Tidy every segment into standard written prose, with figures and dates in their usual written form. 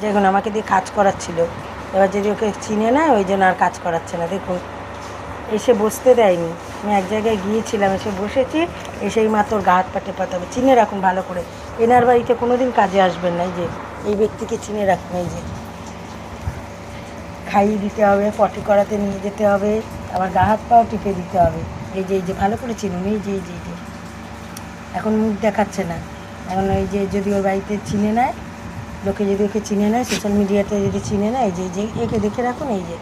দেখুন আমাকে দিয়ে কাজ করাচ্ছিল, এবার যদি ওকে চিনে না ওই জন্য আর কাজ করাচ্ছে না। দেখুন এসে বসতে দেয়নি, আমি এক জায়গায় গিয়েছিলাম, এসে বসেছি, এসেই মা তোর গা হাত পা টেপাতে হবে। চিনে রাখুন ভালো করে, এনার বাড়িতে কোনো দিন কাজে আসবেন না। এই যে এই ব্যক্তিকে চিনে রাখুন, এই যে খাইয়ে দিতে হবে, পটি করাতে নিয়ে যেতে হবে, আবার গা হাত পাও টিপে দিতে হবে। এই যে ভালো করে চিনুন। এই যে এখন মুখ দেখাচ্ছে না, এখন এই যে যদি ওর বাড়িতে চিনে নেয়, লোকে যদি ওকে চিনে নেয়, সোশ্যাল মিডিয়াতে যদি চিনে নেয়, এই যে একে দেখে রাখুন। এই যে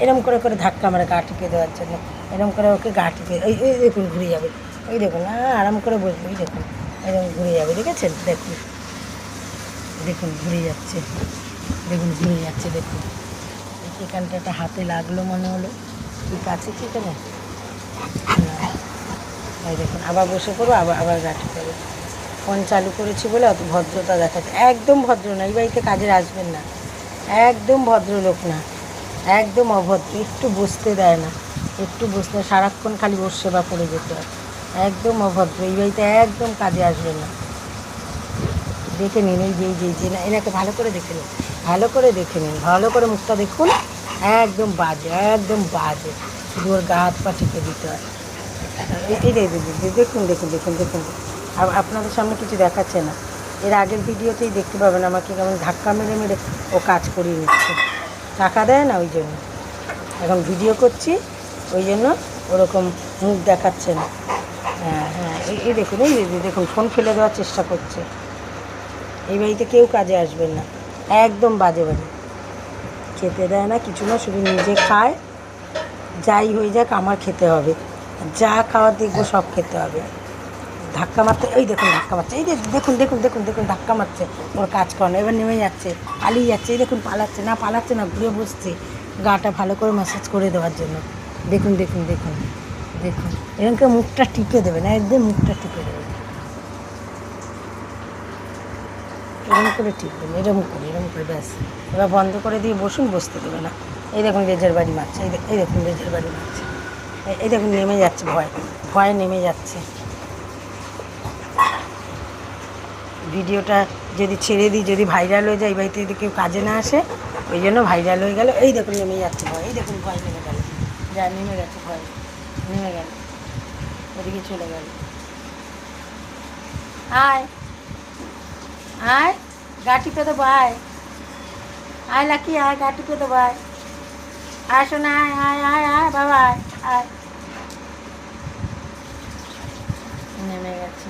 এরম করে করে ধাক্কা মারে গা টিপে দেওয়ার জন্য, এরম করে ওকে গা টিপে, এই দেখুন ঘুরে যাবে, ওই দেখুন আরাম করে বসবে, ওই দেখুন এরকম ঘুরে যাবে, দেখেছেন? দেখুন দেখুন ঘুরে যাচ্ছে, দেখুন ঘুরে যাচ্ছে, দেখুন এখানটা একটা হাতে লাগলো মনে হলো, ঠিক আছে কি এখানে না, এই দেখুন আবার বসে পড়বো, আবার গা টিপে দেবে। ফোন চালু করেছি বলে অত ভদ্রতা দেখাচ্ছে, একদম ভদ্র না, এই বাড়িতে কাজের আসবেন না, একদম ভদ্রলোক না, একদম অভদ্র, একটু বসতে দেয় না, একটু বসতে, সারাক্ষণ খালি ওর সেবা করে যেতে হয়, একদম অভদ্র, এই বাড়িতে একদম কাজে আসবেন না। দেখে নিন এই যে না, এনাকে ভালো করে দেখে নিন, ভালো করে দেখে নিন, ভালো করে মুখটা দেখুন, একদম বাজে, একদম বাজে, শুধু ওর গা হাত পা টিপে দিতে হয়। এই দেখুন দেখুন দেখুন দেখুন, আপনাদের সামনে কিছু দেখাচ্ছে না, এর আগের ভিডিওতেই দেখতে পাবেন আমাকে কেমন ধাক্কা মেরে মেরে ও কাজ করিয়ে নিচ্ছে, টাকা দেয় না ওই জন্য, এখন ভিডিও করছি ওই জন্য ওরকম মুখ দেখাচ্ছে না। হ্যাঁ হ্যাঁ, এই দেখুন, এই দেখুন ফোন ফেলে দেওয়ার চেষ্টা করছে। এই বাড়িতে কেউ কাজে আসবেন না, একদম বাজে বাজে, খেতে দেয় না কিছু না, শুধু নিজে খায়, যাই হয়ে যাক আমার খেতে হবে, যা খাওয়ার দেখবো সব খেতে হবে। ধাক্কা মারতে, এই দেখুন ধাক্কা মারছে, এই দেখুন দেখুন দেখুন দেখুন ধাক্কা মারছে, ওর কাজ করে না, এবার নেমে যাচ্ছে, পালিয়ে যাচ্ছে, এই দেখুন পালাচ্ছে না ঘুরে বসছে গাটা ভালো করে ম্যাসাজ করে দেওয়ার জন্য। দেখুন দেখুন দেখুন দেখুন, এরকম মুখটা টিপে দেবে না, একদম মুখটা টিপে দেবে, এরকম করে টিপবেন, এরকম করে ব্যাস, এবার বন্ধ করে দিয়ে বসুন, বসতে দেবে না। এই দেখুন লেজের বাড়ি মারছে, এই দেখুন লেজের বাড়ি মারছে, এই দেখুন নেমে যাচ্ছে, ভয়ে নেমে যাচ্ছে। ভিডিওটা যদি ছেড়ে দিই, যদি ভাইরাল হয়ে যায়, এই বাড়িতে যদি কেউ কাজে না আসে, ওই জন্য ভাইরাল হয়ে গেল। এই দেখুন নেমে যাচ্ছে ভয়, এই দেখুন ভয় নেমে গেল, যা নেমে গেছে ভয়, নেমে গেল, ওদিকে চলে গেল। আয় আয় গা টিপে দেবো, আয় লাকি, আয় গা টিপে দেবো, আসো না, আয় বাবা, আয়, নেমে গেছে।